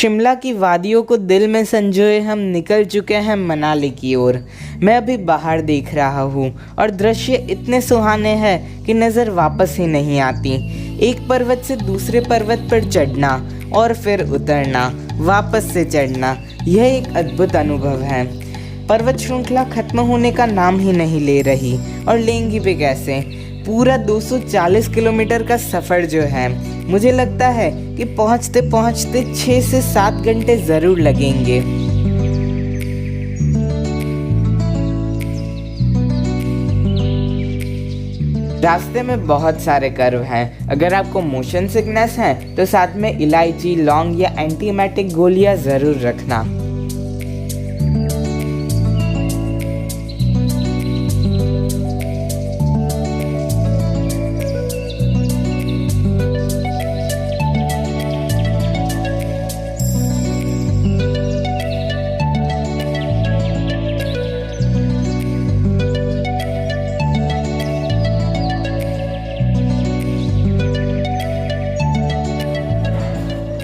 शिमला की वादियों को दिल में संजोए हम निकल चुके हैं मनाली की ओर। मैं अभी बाहर देख रहा हूँ और दृश्य इतने सुहाने हैं कि नज़र वापस ही नहीं आती। एक पर्वत से दूसरे पर्वत पर चढ़ना और फिर उतरना, वापस से चढ़ना, यह एक अद्भुत अनुभव है। पर्वत श्रृंखला खत्म होने का नाम ही नहीं ले रही, और लेंगी भी कैसे। पूरा 240 किलोमीटर का सफ़र जो है, मुझे लगता है कि पहुंचते पहुंचते 6 से 7 घंटे ज़रूर लगेंगे। रास्ते में बहुत सारे कर्व हैं। अगर आपको मोशन सिकनेस है तो साथ में इलायची, लौंग या एंटीमेटिक गोलियां ज़रूर रखना।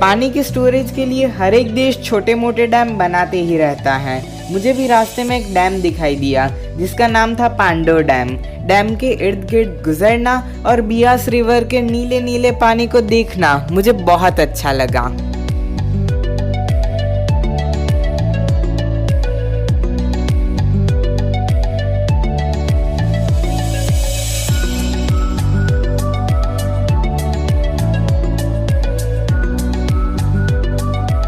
पानी की स्टोरेज के लिए हर एक देश छोटे मोटे डैम बनाते ही रहता है। मुझे भी रास्ते में एक डैम दिखाई दिया जिसका नाम था पांडो डैम। डैम के इर्द गिर्द गुजरना और बियास रिवर के नीले नीले पानी को देखना मुझे बहुत अच्छा लगा।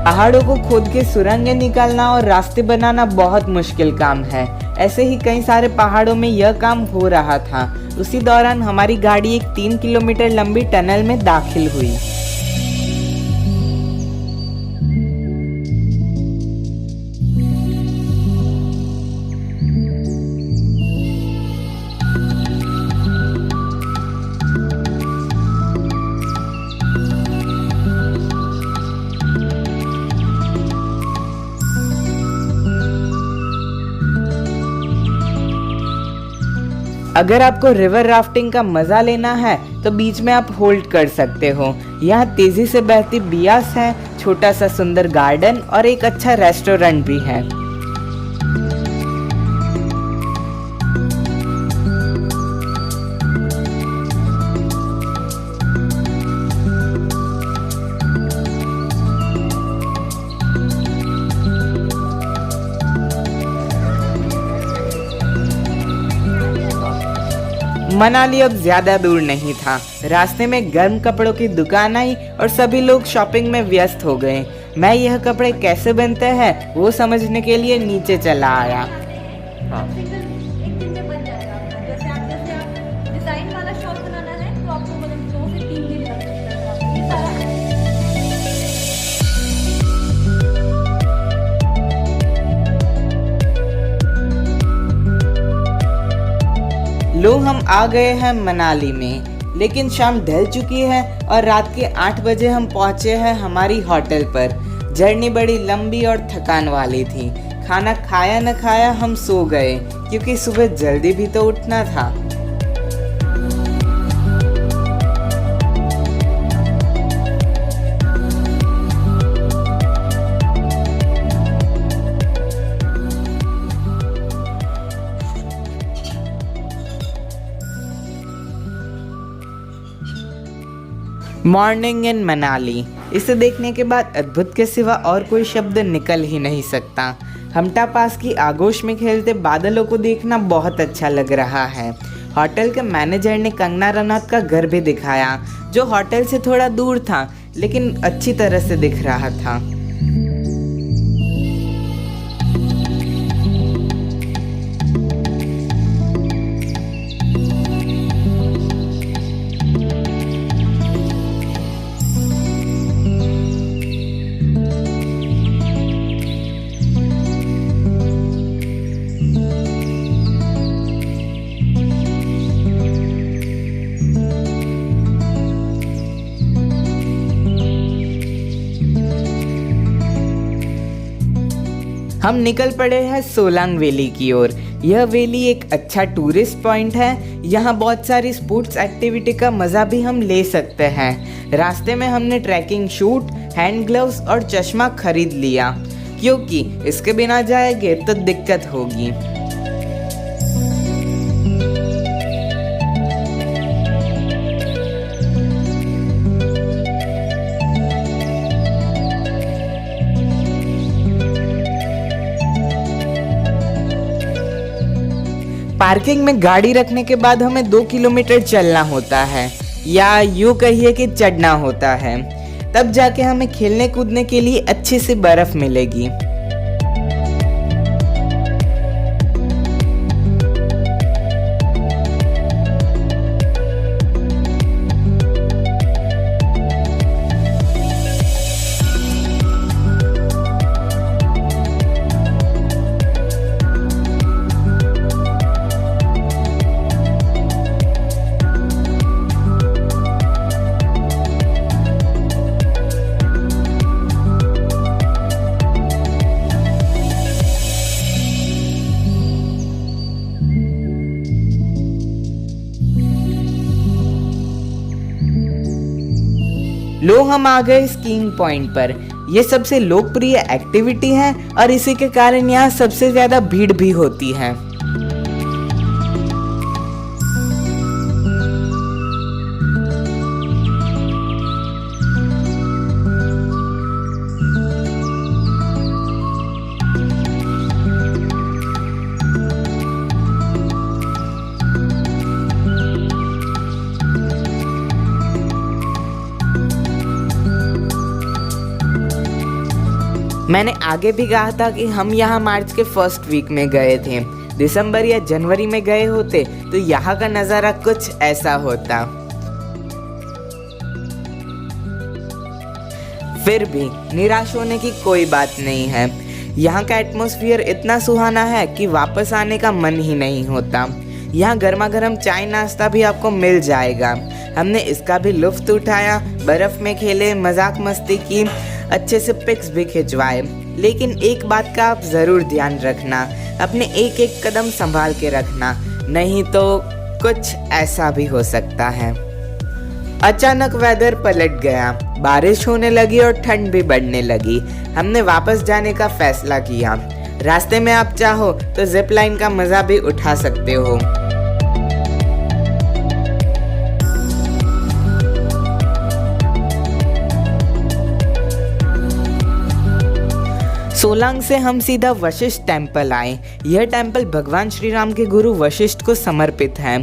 पहाड़ों को खोद के सुरंगें निकालना और रास्ते बनाना बहुत मुश्किल काम है। ऐसे ही कई सारे पहाड़ों में यह काम हो रहा था। उसी दौरान हमारी गाड़ी एक 3 किलोमीटर लंबी टनल में दाखिल हुई। अगर आपको रिवर राफ्टिंग का मज़ा लेना है तो बीच में आप होल्ड कर सकते हो। यहाँ तेज़ी से बहती बियास है, छोटा सा सुंदर गार्डन और एक अच्छा रेस्टोरेंट भी है। मनाली अब ज़्यादा दूर नहीं था। रास्ते में गर्म कपड़ों की दुकान आई और सभी लोग शॉपिंग में व्यस्त हो गए। मैं यह कपड़े कैसे बनते हैं वो समझने के लिए नीचे चला आया। लो हम आ गए हैं मनाली में, लेकिन शाम ढल चुकी है और रात के 8 बजे हम पहुंचे हैं हमारी होटल पर। जर्नी बड़ी लंबी और थकान वाली थी। खाना खाया न खाया हम सो गए क्योंकि सुबह जल्दी भी तो उठना था। मॉर्निंग इन मनाली, इसे देखने के बाद अद्भुत के सिवा और कोई शब्द निकल ही नहीं सकता। हमटा पास की आगोश में खेलते बादलों को देखना बहुत अच्छा लग रहा है। होटल के मैनेजर ने कंगना रनौत का घर भी दिखाया जो होटल से थोड़ा दूर था लेकिन अच्छी तरह से दिख रहा था। हम निकल पड़े हैं सोलांग वैली की ओर। यह वैली एक अच्छा टूरिस्ट पॉइंट है। यहाँ बहुत सारी स्पोर्ट्स एक्टिविटी का मज़ा भी हम ले सकते हैं। रास्ते में हमने ट्रैकिंग शूट, हैंड ग्लव्स और चश्मा खरीद लिया, क्योंकि इसके बिना जाएंगे तो दिक्कत होगी। पार्किंग में गाड़ी रखने के बाद हमें 2 किलोमीटर चलना होता है, या यूँ कहिए कि चढ़ना होता है। तब जाके हमें खेलने कूदने के लिए अच्छी सी बर्फ मिलेगी। लो हम आ गए स्कीइंग पॉइंट पर। ये सबसे लोकप्रिय एक्टिविटी है और इसी के कारण यहाँ सबसे ज़्यादा भीड़ भी होती है। मैंने आगे भी कहा था कि हम यहाँ मार्च के फर्स्ट वीक में गए थे। दिसंबर या जनवरी में गए होते तो यहाँ का नज़ारा कुछ ऐसा होता। फिर भी निराश होने की कोई बात नहीं है। यहाँ का एटमॉस्फेयर इतना सुहाना है कि वापस आने का मन ही नहीं होता। यहाँ गर्मा गर्म चाय नाश्ता भी आपको मिल जाएगा। हमने इसका भी लुफ्त उठाया, बर्फ़ में खेले, मजाक मस्ती की, अच्छे से पिक्स भी खिंचवाए। लेकिन एक बात का आप ज़रूर ध्यान रखना, अपने एक एक कदम संभाल के रखना, नहीं तो कुछ ऐसा भी हो सकता है। अचानक वेदर पलट गया, बारिश होने लगी और ठंड भी बढ़ने लगी। हमने वापस जाने का फैसला किया। रास्ते में आप चाहो तो जिप लाइन का मज़ा भी उठा सकते हो। सोलांग से हम सीधा वशिष्ठ टेम्पल आए। यह टेम्पल भगवान श्री राम के गुरु वशिष्ठ को समर्पित है।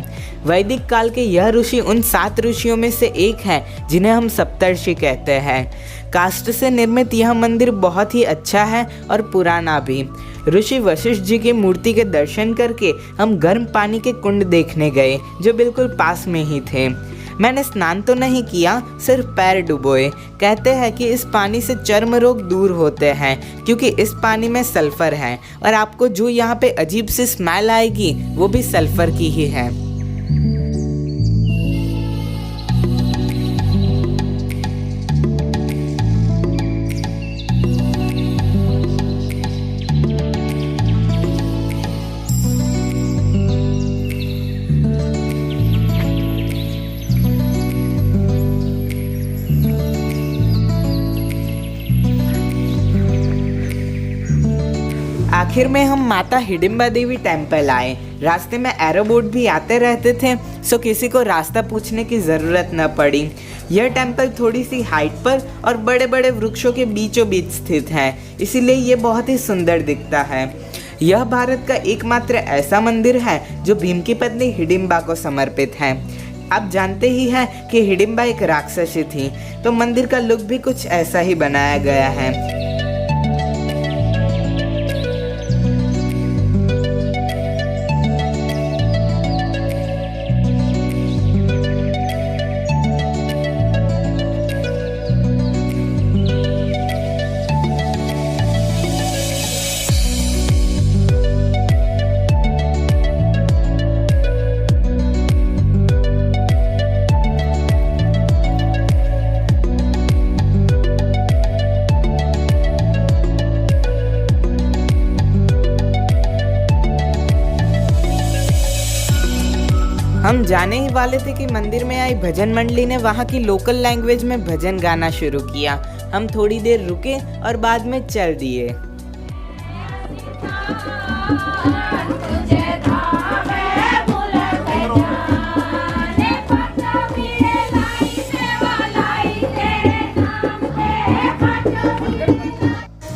वैदिक काल के यह ऋषि उन 7 ऋषियों में से एक है जिन्हें हम सप्तर्षि कहते हैं। काष्ठ से निर्मित यह मंदिर बहुत ही अच्छा है और पुराना भी। ऋषि वशिष्ठ जी की मूर्ति के दर्शन करके हम गर्म पानी के कुंड देखने गए जो बिल्कुल पास में ही थे। मैंने स्नान तो नहीं किया, सिर्फ पैर डुबोए। कहते हैं कि इस पानी से चर्म रोग दूर होते हैं क्योंकि इस पानी में सल्फर है और आपको जो यहाँ पे अजीब सी स्मेल आएगी वो भी सल्फर की ही है। आखिर में हम माता हिडिंबा देवी टेम्पल आए। रास्ते में एरोबोट भी आते रहते थे, सो किसी को रास्ता पूछने की ज़रूरत न पड़ी। यह टेम्पल थोड़ी सी हाइट पर और बड़े बड़े वृक्षों के बीचों बीच स्थित है, इसीलिए ये बहुत ही सुंदर दिखता है। यह भारत का एकमात्र ऐसा मंदिर है जो भीम की पत्नी हिडिंबा को समर्पित है। आप जानते ही हैं कि हिडिंबा एक राक्षसी थी, तो मंदिर का लुक भी कुछ ऐसा ही बनाया गया है। हम जाने ही वाले थे कि मंदिर में आई भजन मंडली ने वहाँ की लोकल लैंग्वेज में भजन गाना शुरू किया। हम थोड़ी देर रुके और बाद में चल दिए।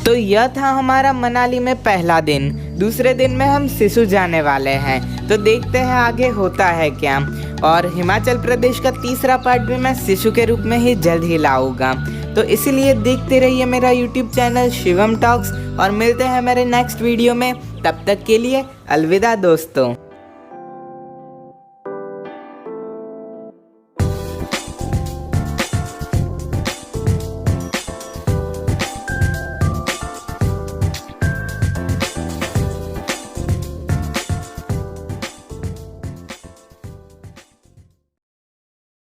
तो यह था हमारा मनाली में पहला दिन। दूसरे दिन में हम सिसु जाने वाले हैं, तो देखते हैं आगे होता है क्या। और हिमाचल प्रदेश का तीसरा पार्ट भी मैं सिसु के रूप में ही जल्द ही लाऊंगा। तो इसीलिए देखते रहिए मेरा यूट्यूब चैनल शिवम टॉक्स और मिलते हैं मेरे नेक्स्ट वीडियो में। तब तक के लिए अलविदा दोस्तों।